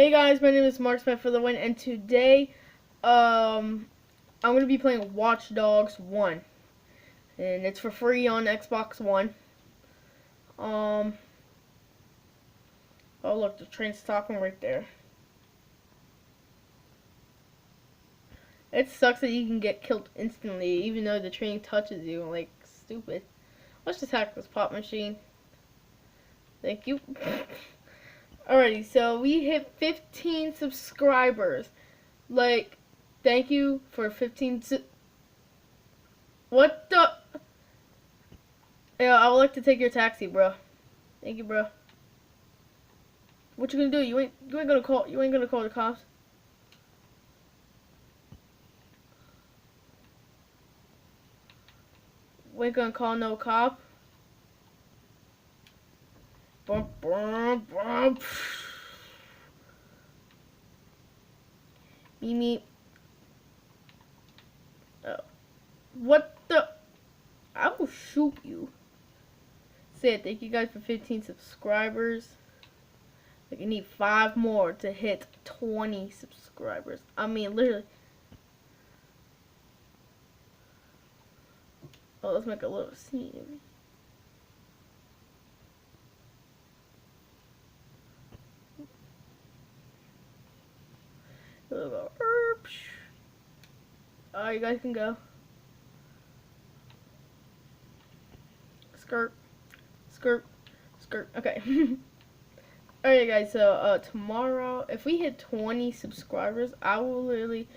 Hey guys, my name is Marksman for the win, and today, I'm gonna be playing Watch Dogs 1, and it's for free on Xbox One. Oh look, the train's stopping right there. It sucks that you can get killed instantly, even though the train touches you. Like, stupid. Let's just hack this pop machine. Thank you. Alrighty, so we hit 15 subscribers. Like, thank you for 15. What the? Yeah, I would like to take your taxi, bro. Thank you, bro. What you gonna do? You ain't gonna call the cops. We ain't gonna call no cop. Bum, bum, bum. Me. Oh. What the? I will shoot you. Said thank you guys for 15 subscribers. Like, I need 5 more to hit 20 subscribers. I mean, literally. Oh, let's make a little scene. We'll go. You guys can go. Skirt, skirt, skirt. Okay. Alright, guys. So tomorrow, if we hit 20 subscribers, I will literally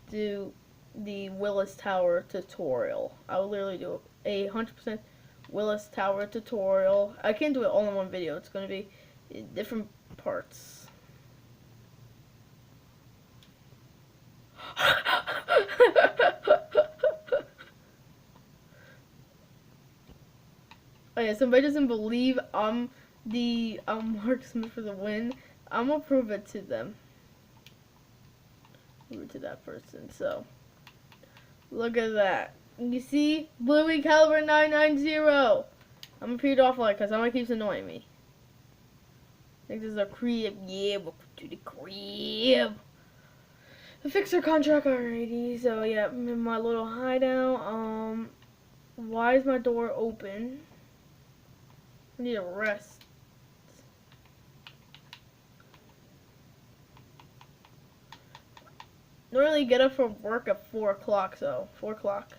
do the Willis Tower tutorial. I will literally do a 100% Willis Tower tutorial. I can't do it all in one video. It's going to be in different parts. Oh yeah, somebody doesn't believe I'm the marksman for the win. I'm gonna prove it to them. Prove it to that person. So look at that. You see, Bluey caliber 990. I'm gonna peel it off like, cause somebody keeps annoying me. I think this is a crib. Yeah, welcome to the crib. The fixer contract already. So yeah, I'm in my little hideout. Why is my door open? I need a rest. Normally get up from work at 4 o'clock, so 4 o'clock.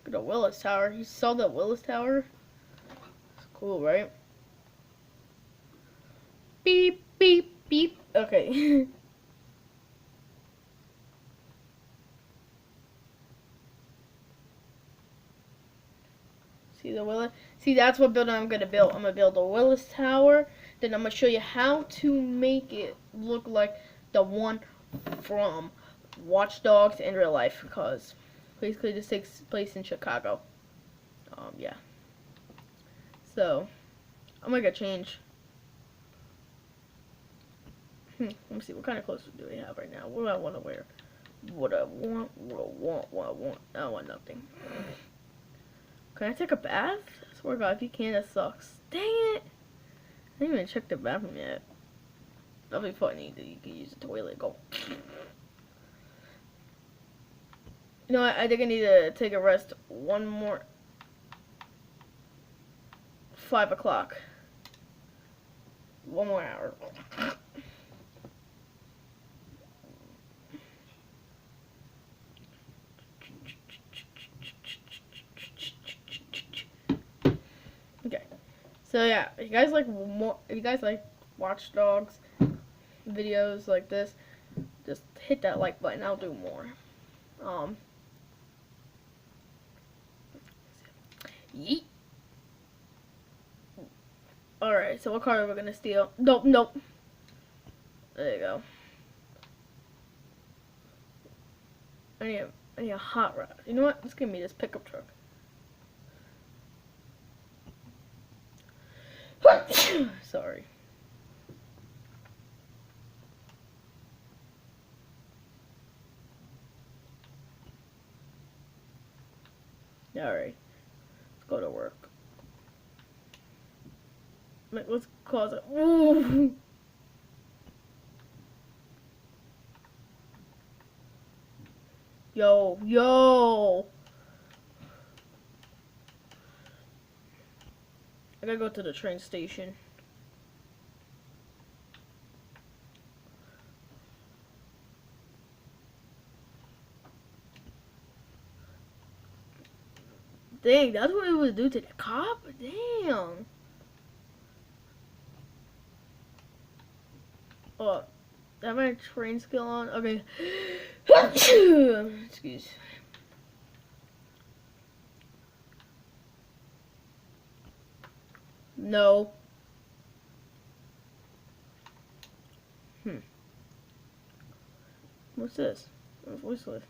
The Willis Tower. You saw the Willis Tower? It's cool, right? Beep, beep, beep. Okay. See the Willis? See, that's what building I'm gonna build. I'm gonna build a Willis Tower. Then I'm gonna show you how to make it look like the one from Watch Dogs in real life, because basically this takes place in Chicago. Yeah. So I'm gonna change. Let me see, what kind of clothes do we have right now? What do I want to wear? What I want. I want nothing. Can I take a bath? I swear to God, if you can, that sucks. Dang it! I didn't even check the bathroom yet. That'll be funny that you can use the toilet. Go. You know what? I think I need to take a rest one more. 5 o'clock. One more hour. Okay. So yeah, if you guys like Watch Dogs videos like this, just hit that like button. I'll do more. Yeet. Alright, so what car are we gonna steal? Nope. There you go. I need a hot rod. You know what? Let's give me this pickup truck. Sorry. Like, let's cause it. Ooh. Yo, yo. I gotta go to the train station. Dang, that's what it would do to the cop? Damn. Oh, I have my train skill on? Okay. Excuse. No. What's this? A voice lift.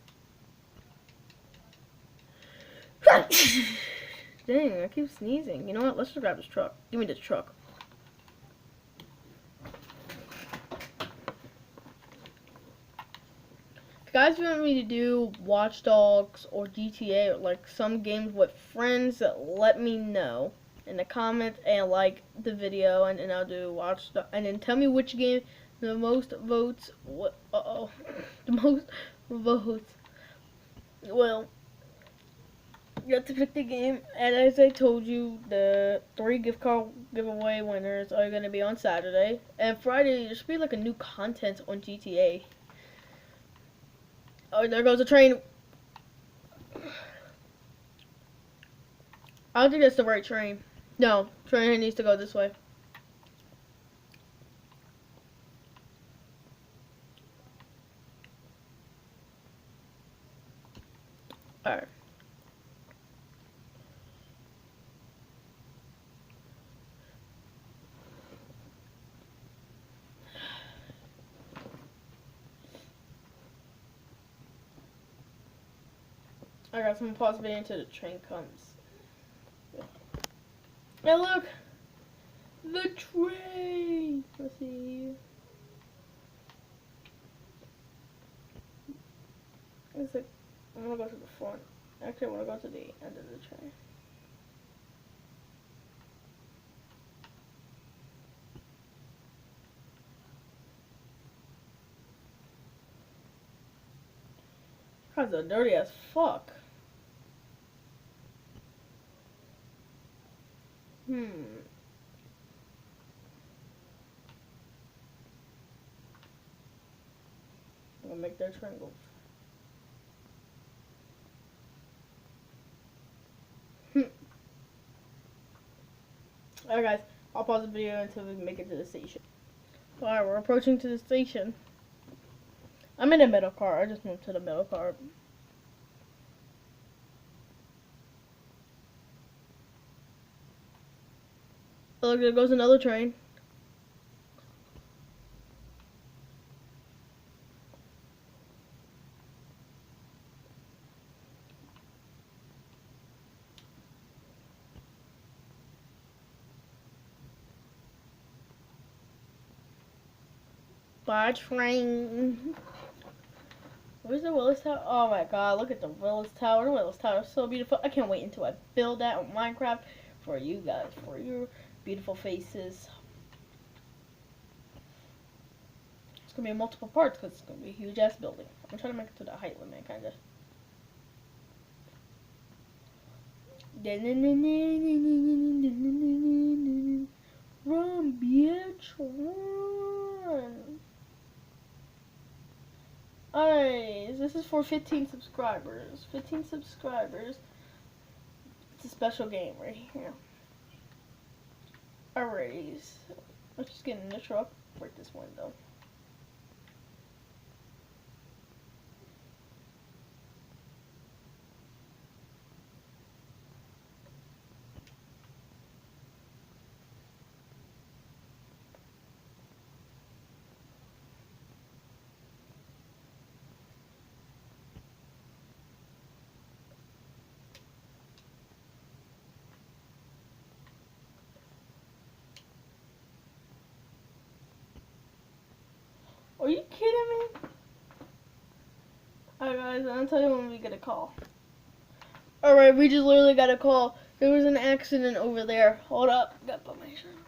Dang, I keep sneezing. You know what? Let's just grab this truck. Give me this truck. If you guys want me to do Watch Dogs or GTA or like some games with friends, let me know in the comments and like the video, and then I'll do Watch Dogs. And then tell me which game the most votes. The most votes. Well, you have to pick the game, and as I told you, the 3 gift card giveaway winners are going to be on Saturday. And Friday, there should be like a new content on GTA. Oh, there goes the train. I don't think that's the right train. No, train needs to go this way. Alright. I got some pause video until the train comes. Hey, look! The train! Let's see. It's like, I'm gonna go to the front. Actually, I wanna go to the end of the train. Cars are dirty as fuck. I'm gonna make their train go. Alright guys, I'll pause the video until we make it to the station. Alright, we're approaching to the station. I'm in the middle car. I just moved to the middle car. Oh, look, there goes another train. Bye, train. Where's the Willis Tower? Oh my god, look at the Willis Tower. The Willis Tower is so beautiful. I can't wait until I build that on Minecraft for you guys, for your beautiful faces. It's gonna be in multiple parts because it's gonna be a huge ass building. I'm gonna try to make it to the height limit, kinda. Run, bitch, run. Alright, this is for 15 subscribers. 15 subscribers. It's a special game right here. Alright, so let's just get in the truck, break this window. Are you kidding me? Alright guys, I'll tell you when we get a call. Alright, we just literally got a call. There was an accident over there. Hold up. Gotta put my shirt on.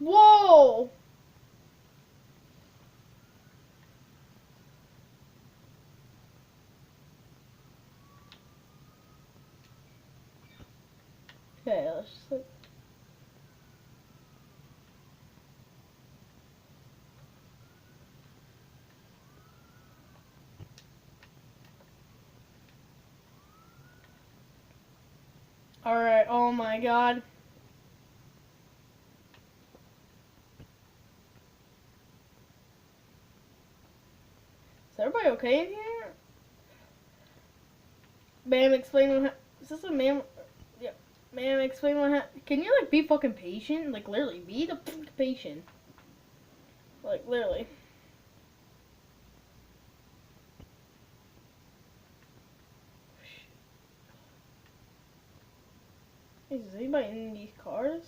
Whoa! Okay, let's just like... Alright, oh my god. Is everybody okay in here? Ma'am, explain what is this a ma'am? Yeah. Ma'am, explain what can you like be fucking patient? Like literally, be the patient. Like literally. Is anybody in these cars?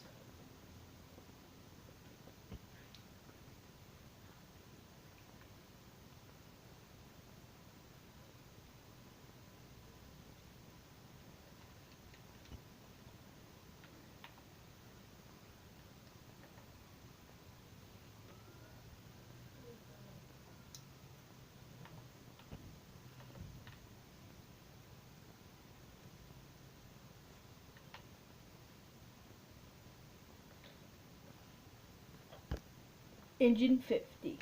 Engine 50.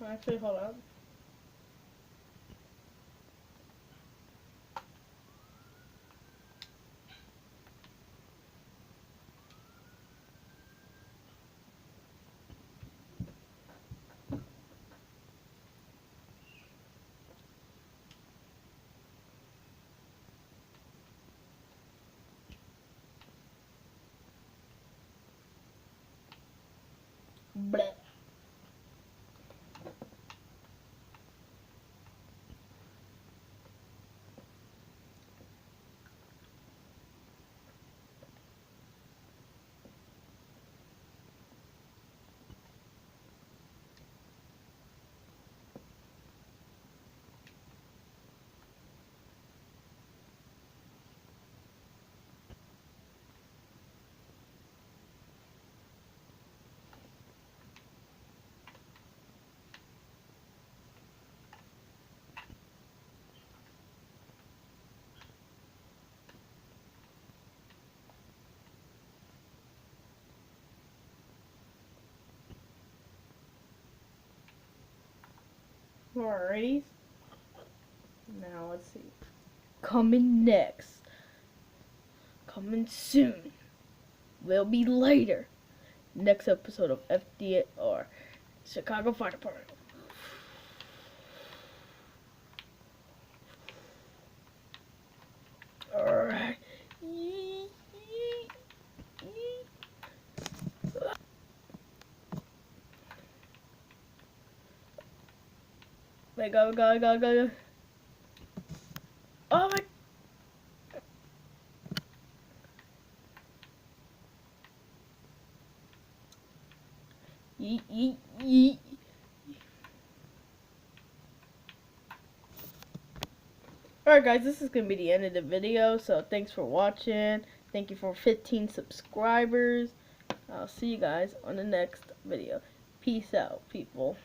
Actually, hold on. Bleh. Alrighty. Now let's see. Coming next. Coming soon. Will be later. Next episode of FDR, Chicago Fire Department. Alright. Wait, go. Oh my. Yeet. Alright guys, this is going to be the end of the video, so thanks for watching. Thank you for 15 subscribers. I'll see you guys on the next video. Peace out, people.